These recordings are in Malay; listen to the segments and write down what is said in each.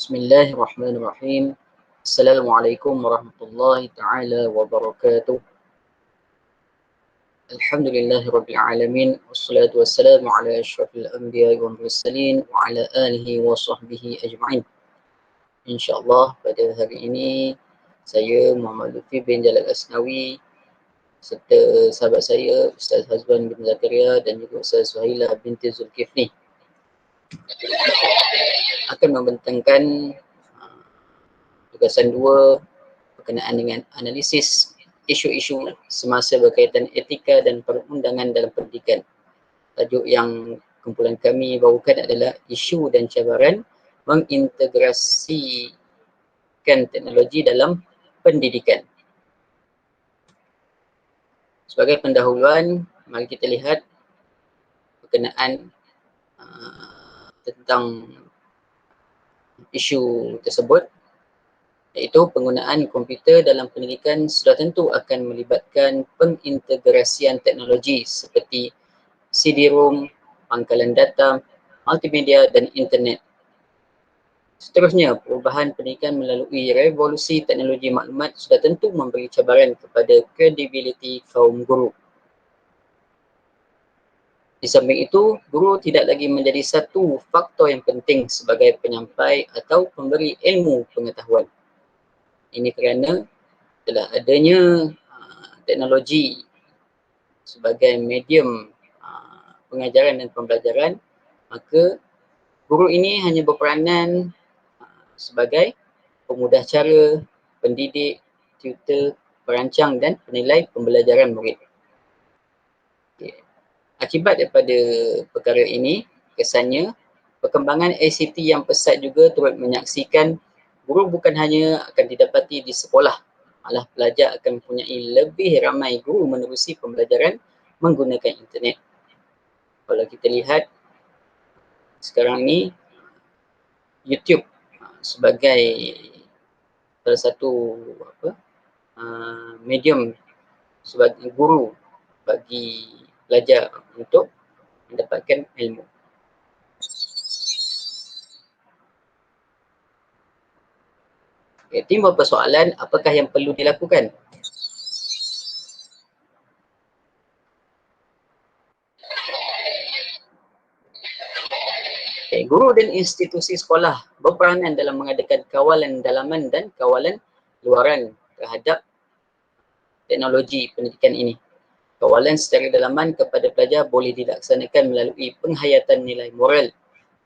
Bismillahirrahmanirrahim. Assalamualaikum warahmatullahi taala wabarakatuh. Alhamdulillahirabbil alamin wassalatu wassalamu ala asyrafil anbiya'i wal mursalin wa ala alihi wa sahbihi ajma'in. Insyaallah pada hari ini saya Muhammad Lutfi bin Jalal Asnawi serta sahabat saya Ustaz Hazwan bin Zakaria dan juga Ustaz Suhaila binti Zulkifli akan membentangkan tugasan 2 berkenaan dengan analisis isu-isu semasa berkaitan etika dan perundangan dalam pendidikan. Tajuk yang kumpulan kami bawakan adalah isu dan cabaran mengintegrasikan teknologi dalam pendidikan. Sebagai pendahuluan, mari kita lihat berkenaan tentang isu tersebut, iaitu penggunaan komputer dalam pendidikan sudah tentu akan melibatkan pengintegrasian teknologi seperti CD-ROM, pangkalan data, multimedia dan internet. Seterusnya, perubahan pendidikan melalui revolusi teknologi maklumat sudah tentu memberi cabaran kepada kredibiliti kaum guru. Di samping itu, guru tidak lagi menjadi satu faktor yang penting sebagai penyampai atau pemberi ilmu pengetahuan. Ini kerana telah adanya teknologi sebagai medium pengajaran dan pembelajaran, maka guru ini hanya berperanan sebagai pemudah cara, pendidik, tutor, perancang dan penilai pembelajaran murid. Akibat daripada perkara ini, kesannya perkembangan ICT yang pesat juga turut menyaksikan guru bukan hanya akan didapati di sekolah, malah pelajar akan mempunyai lebih ramai guru menerusi pembelajaran menggunakan internet. Kalau kita lihat sekarang ni, YouTube sebagai salah satu medium sebagai guru bagi pelajar untuk mendapatkan ilmu. Timbul persoalan, apakah yang perlu dilakukan? Guru dan institusi sekolah berperanan dalam mengadakan kawalan dalaman dan kawalan luaran terhadap teknologi pendidikan ini. Kawalan secara dalaman kepada pelajar boleh dilaksanakan melalui penghayatan nilai moral,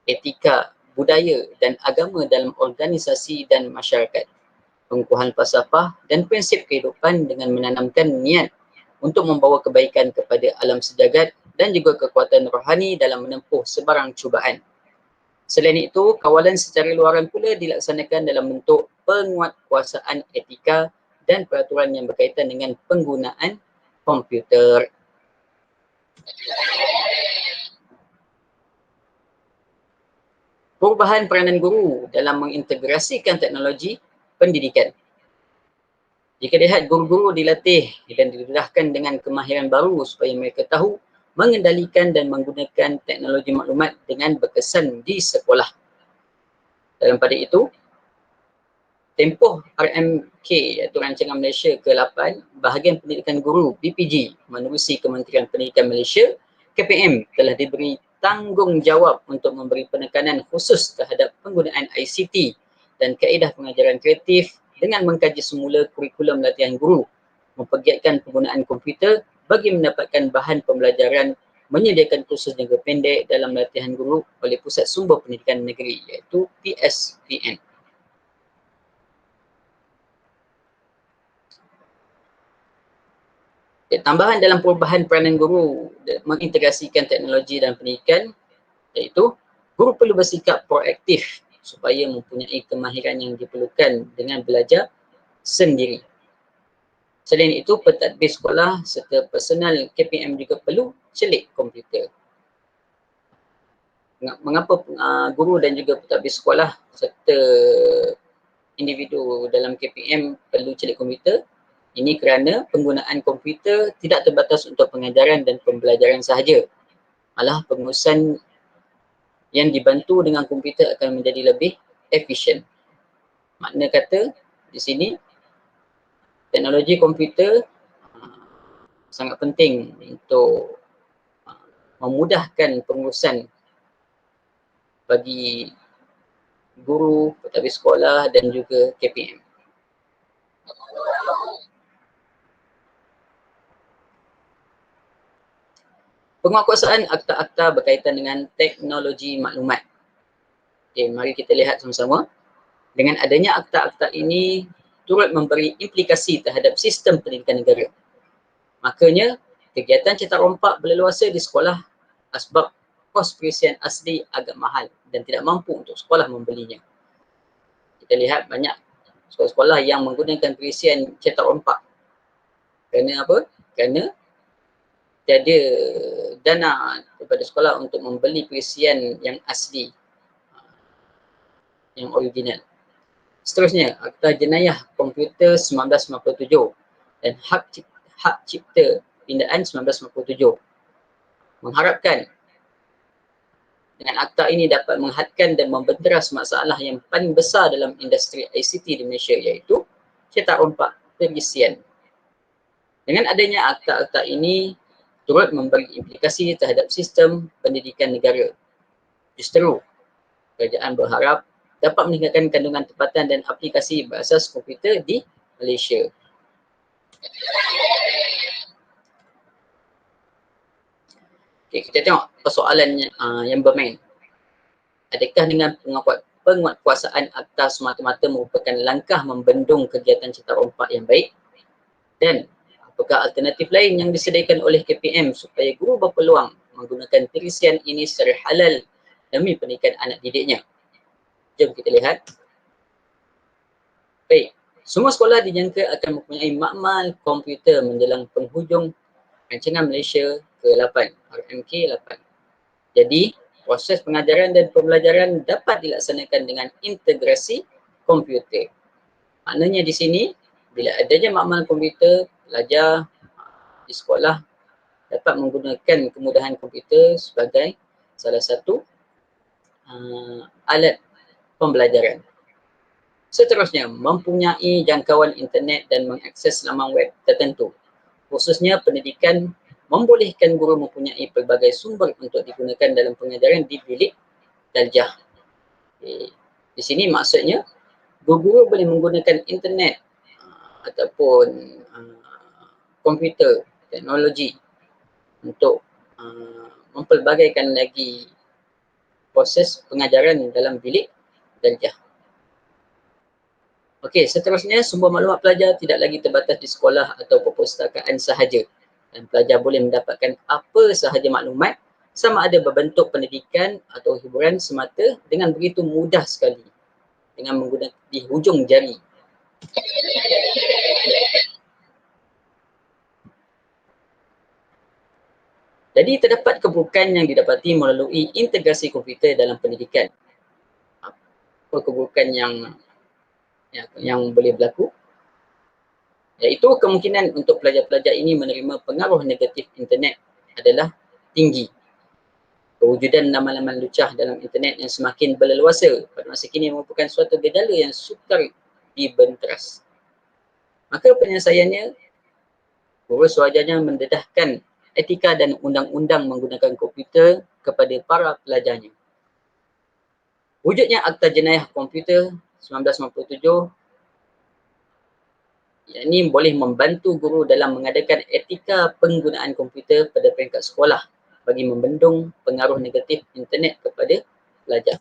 etika, budaya dan agama dalam organisasi dan masyarakat. Pengukuhan falsafah dan prinsip kehidupan dengan menanamkan niat untuk membawa kebaikan kepada alam sejagat dan juga kekuatan rohani dalam menempuh sebarang cubaan. Selain itu, kawalan secara luaran pula dilaksanakan dalam bentuk penguatkuasaan etika dan peraturan yang berkaitan dengan penggunaan komputer. Perubahan peranan guru dalam mengintegrasikan teknologi pendidikan. Jika lihat, guru-guru dilatih dan didedahkan dengan kemahiran baru supaya mereka tahu mengendalikan dan menggunakan teknologi maklumat dengan berkesan di sekolah. Dalam pada itu, tempoh RMK iaitu Rancangan Malaysia ke-8 bahagian pendidikan guru BPG menerusi Kementerian Pendidikan Malaysia KPM telah diberi tanggungjawab untuk memberi penekanan khusus terhadap penggunaan ICT dan kaedah pengajaran kreatif dengan mengkaji semula kurikulum latihan guru, mempergiatkan penggunaan komputer bagi mendapatkan bahan pembelajaran, menyediakan kursus jangka pendek dalam latihan guru oleh Pusat Sumber Pendidikan Negeri iaitu PSPN. Tambahan dalam perubahan peranan guru mengintegrasikan teknologi dalam pendidikan, iaitu guru perlu bersikap proaktif supaya mempunyai kemahiran yang diperlukan dengan belajar sendiri. Selain itu, pentadbir sekolah serta personal KPM juga perlu celik komputer. Mengapa guru dan juga pentadbir sekolah serta individu dalam KPM perlu celik komputer? Ini kerana penggunaan komputer tidak terbatas untuk pengajaran dan pembelajaran sahaja. Malah pengurusan yang dibantu dengan komputer akan menjadi lebih efisien. Makna kata di sini teknologi komputer sangat penting untuk memudahkan pengurusan bagi guru, pentadbir sekolah dan juga KPM. Penguatkuasaan akta-akta berkaitan dengan teknologi maklumat. Okay, mari kita lihat sama-sama. Dengan adanya akta-akta ini turut memberi implikasi terhadap sistem pendidikan negara. Makanya, kegiatan cetak rompak berleluasa di sekolah sebab kos perisian asli agak mahal dan tidak mampu untuk sekolah membelinya. Kita lihat banyak sekolah-sekolah yang menggunakan perisian cetak rompak. Kerana apa? Kerana tiada dana daripada sekolah untuk membeli perisian yang asli, yang original. Seterusnya, Akta Jenayah Komputer 1997 dan Hak Cipta Pindaan 1997 mengharapkan dengan akta ini dapat menghadkan dan membenteras masalah yang paling besar dalam industri ICT di Malaysia, iaitu cetak rompak perisian. Dengan adanya akta-akta ini turut memberi implikasi terhadap sistem pendidikan negara. Justru, kerajaan berharap dapat meningkatkan kandungan tempatan dan aplikasi berasas komputer di Malaysia. Okay, kita tengok persoalan yang bermain. Adakah dengan penguatkuasaan akta semata-mata merupakan langkah membendung kegiatan cetak rompak yang baik? Dan apakah alternatif lain yang disediakan oleh KPM supaya guru berpeluang menggunakan perisian ini secara halal demi pendidikan anak didiknya? Jom kita lihat. Baik, semua sekolah dijangka akan mempunyai makmal komputer menjelang penghujung Rancangan Malaysia ke-8, RMK 8. Jadi, proses pengajaran dan pembelajaran dapat dilaksanakan dengan integrasi komputer. Maknanya di sini, bila adanya makmal komputer, pelajar di sekolah dapat menggunakan kemudahan komputer sebagai salah satu alat pembelajaran. Seterusnya, mempunyai jangkauan internet dan mengakses laman web tertentu. Khususnya pendidikan membolehkan guru mempunyai pelbagai sumber untuk digunakan dalam pengajaran di bilik darjah. Di sini maksudnya, guru-guru boleh menggunakan internet ataupun komputer, teknologi untuk mempelbagaikan lagi proses pengajaran dalam bilik darjah. Okey, seterusnya sumber maklumat pelajar tidak lagi terbatas di sekolah atau perpustakaan sahaja, dan pelajar boleh mendapatkan apa sahaja maklumat sama ada berbentuk pendidikan atau hiburan semata dengan begitu mudah sekali dengan menggunakan di hujung jari. Jadi terdapat keburukan yang didapati melalui integrasi komputer dalam pendidikan. Apa keburukan yang boleh berlaku? Iaitu kemungkinan untuk pelajar-pelajar ini menerima pengaruh negatif internet adalah tinggi. Kewujudan laman-laman lucah dalam internet yang semakin berleluasa pada masa kini merupakan suatu gejala yang sukar dibenteras. Maka penyelesaiannya, guru sewajarnya mendedahkan etika dan undang-undang menggunakan komputer kepada para pelajarnya. Wujudnya Akta Jenayah Komputer 1997 ini boleh membantu guru dalam mengadakan etika penggunaan komputer pada peringkat sekolah bagi membendung pengaruh negatif internet kepada pelajar.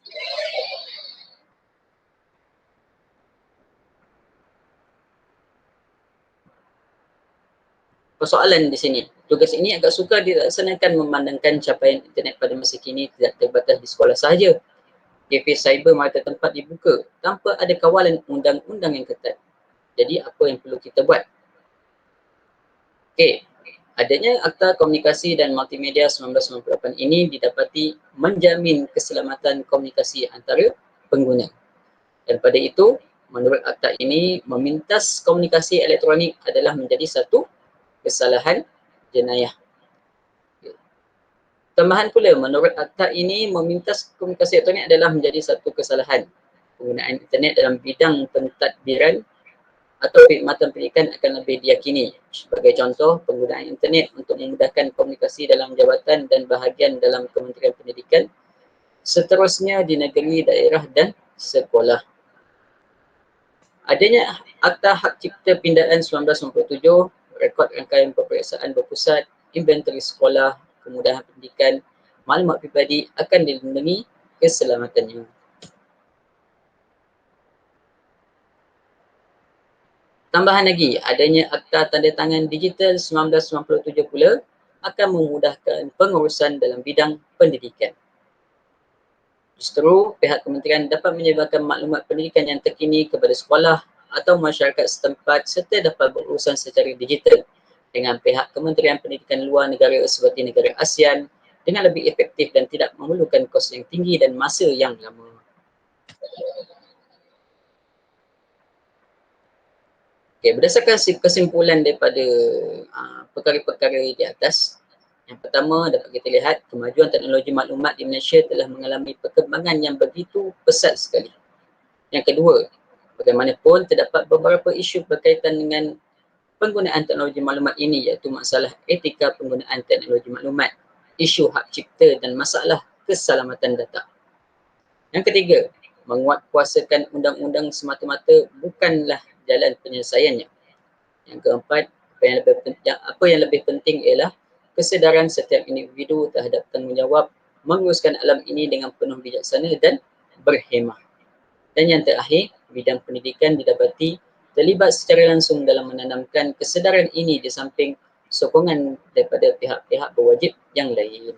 Persoalan di sini, tugas ini agak sukar dilaksanakan memandangkan capaian internet pada masa kini tidak terbatas di sekolah sahaja. Kafe cyber merata tempat dibuka tanpa ada kawalan undang-undang yang ketat. Jadi apa yang perlu kita buat? Okey, adanya Akta Komunikasi dan Multimedia 1998 ini didapati menjamin keselamatan komunikasi antara pengguna. Dan pada itu, menurut akta ini, memintas komunikasi elektronik adalah menjadi satu kesalahan jenayah. Tambahan pula, menurut akta ini, memintas komunikasi elektronik adalah menjadi satu kesalahan penggunaan internet dalam bidang pentadbiran atau perkhidmatan pendidikan akan lebih diyakini. Sebagai contoh, penggunaan internet untuk memudahkan komunikasi dalam jabatan dan bahagian dalam Kementerian Pendidikan, seterusnya di negeri, daerah dan sekolah. Adanya Akta Hak Cipta Pindaan 1997, rekod rangkaian peperiksaan berpusat, inventory sekolah, kemudahan pendidikan, maklumat pribadi akan dilindungi keselamatannya. Tambahan lagi, adanya Akta Tanda Tangan Digital 1997 pula akan memudahkan pengurusan dalam bidang pendidikan. Justru, pihak kementerian dapat menyebarkan maklumat pendidikan yang terkini kepada sekolah atau masyarakat setempat serta dapat berurusan secara digital dengan pihak Kementerian Pendidikan luar negara seperti negara ASEAN dengan lebih efektif dan tidak memerlukan kos yang tinggi dan masa yang lama. Okay, berdasarkan kesimpulan daripada perkara-perkara di atas, yang pertama dapat kita lihat kemajuan teknologi maklumat di Malaysia telah mengalami perkembangan yang begitu pesat sekali. Yang kedua, bagaimanapun terdapat beberapa isu berkaitan dengan penggunaan teknologi maklumat ini, iaitu masalah etika penggunaan teknologi maklumat, isu hak cipta dan masalah keselamatan data. Yang ketiga, menguatkuasakan undang-undang semata-mata bukanlah jalan penyelesaiannya. Yang keempat, apa yang lebih penting ialah kesedaran setiap individu terhadap tanggungjawab menguruskan alam ini dengan penuh bijaksana dan berhemah. Dan yang terakhir, bidang pendidikan didapati terlibat secara langsung dalam menanamkan kesedaran ini di samping sokongan daripada pihak-pihak berwajib yang lain.